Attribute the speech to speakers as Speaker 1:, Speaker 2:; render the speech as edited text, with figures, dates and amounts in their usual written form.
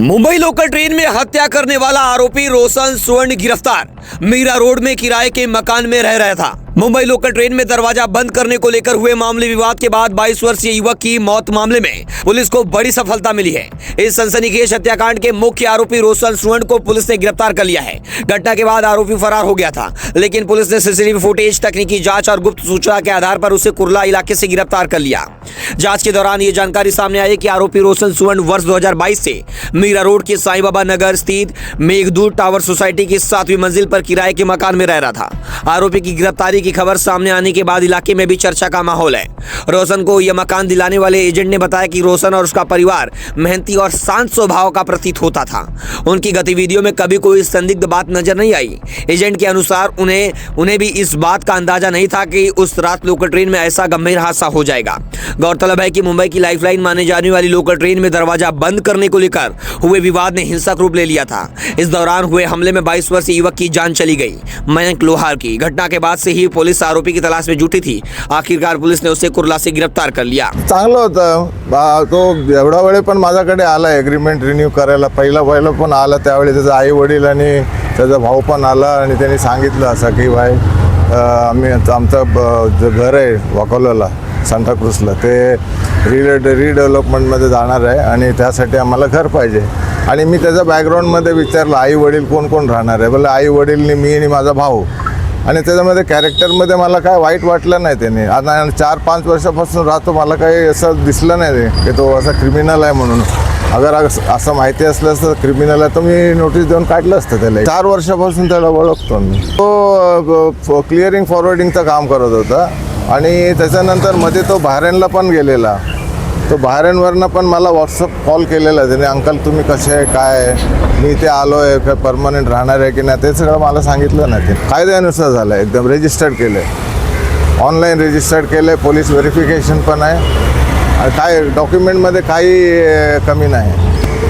Speaker 1: Mumbai local train में हत्या करने वाला आरोपी रोशन स्वर्ण गिरफ्तार। मीरा रोड में किराए के मकान में रह रहा था। मुंबई लोकल ट्रेन में दरवाजा बंद करने को लेकर हुए मामले विवाद के बाद 22 वर्षीय युवक की मौत मामले में पुलिस को बड़ी सफलता मिली है। इस सनसनीखेज हत्याकांड के मुख्य आरोपी रोशन स्वर्ण को पुलिस ने गिरफ्तार कर लिया है। घटना के बाद आरोपी फरार हो गया था, लेकिन पुलिस ने सीसीटीवी फुटेज, तकनीकी जांच और गुप्त सूचना के आधार पर उसे कुर्ला इलाके से गिरफ्तार कर लिया। जांच के दौरान ये जानकारी सामने आई कि आरोपी रोशन स्वर्ण वर्ष 2022 से मीरा रोड के साईं बाबा नगर स्थित मेघदूत टावर सोसाइटी की 7वीं मंजिल पर किराए के मकान में रह रहा था। आरोपी की गिरफ्तारी की खबर सामने आने के बाद इलाके में भी चर्चा का माहौल है। रोशन को यह मकान दिलाने वाले एजेंट ने बताया कि रोशन और उसका परिवार मेहनती और शांत स्वभाव का प्रतीत होता था। उनकी गतिविधियों में कभी कोई संदिग्ध बात नजर नहीं आई। एजेंट के अनुसार उन्हें भी इस बात का अंदाजा नहीं था कि उस रात लोकल ट्रेन में ऐसा गंभीर हादसा हो जाएगा। गौरतलब है कि मुंबई की लाइफलाइन माने जाने वाली लोकल ट्रेन में दरवाजा बंद करने को लेकर हुए विवाद ने हिंसक रूप ले लिया था। इस दौरान हुए हमले में 22 वर्षीय युवक की जान चली गई, मयंक लोहार की। घटना के बाद से ही पुलिस आरोपी की तलाश में जुटी थी। आखिरकार पुलिस ने उसे कुर्ला से गिरफ्तार कर लिया।
Speaker 2: चांगलं होतं तो एवढा वेळ पण माझ्याकडे आला एग्रीमेंट रिन्यू करायला। पहिला पण आला, त्यावेळी त्याचा आई वडील आणि त्याचा भाऊ पण आला आणि त्यांनी सांगितलं असं की भाई आम्ही आमचं जे घर आहे वाकोल्याला सांताक्रूजला ते रिडेव्हलपमेंटमध्ये जाणार आहे आणि त्यासाठी आम्हाला घर पाहिजे। आणि मी त्याच्या बॅकग्राऊंडमध्ये विचारलं आई वडील कोण कोण राहणार आहे। बोले आई वडीलनी मी आणि माझा भाऊ। आणि त्याच्यामध्ये कॅरेक्टरमध्ये मला काय वाईट वाटलं नाही। त्याने आता 4-5 वर्षापासून राहतो, मला काही असं दिसलं नाही की तो असा क्रिमिनल आहे म्हणून। अगर असं माहिती असलं असतं क्रिमिनल आहे तर मी नोटीस देऊन काढलं असतं त्याला। 4 वर्षापासून त्याला ओळखतो मी। तो क्लिअरिंग फॉरवर्डिंगचं काम करत होता आणि त्याच्यानंतर मध्ये तो बहरेनला पण गेलेला। तो बहरेनवरनं पण मला व्हॉट्सअप कॉल केलेला त्याने, अंकल तुम्ही कसे आहे, काय आहे, मी इथे आलो आहे, काय परमनंट राहणार आहे की नाही, ते सगळं मला सांगितलं नाही। ते कायद्यानुसार झालं आहे, एकदम रजिस्टर्ड केलं आहे, ऑनलाईन रजिस्टर्ड केलं आहे, पोलीस व्हेरिफिकेशन पण आहे, काय डॉक्युमेंटमध्ये काही कमी नाही।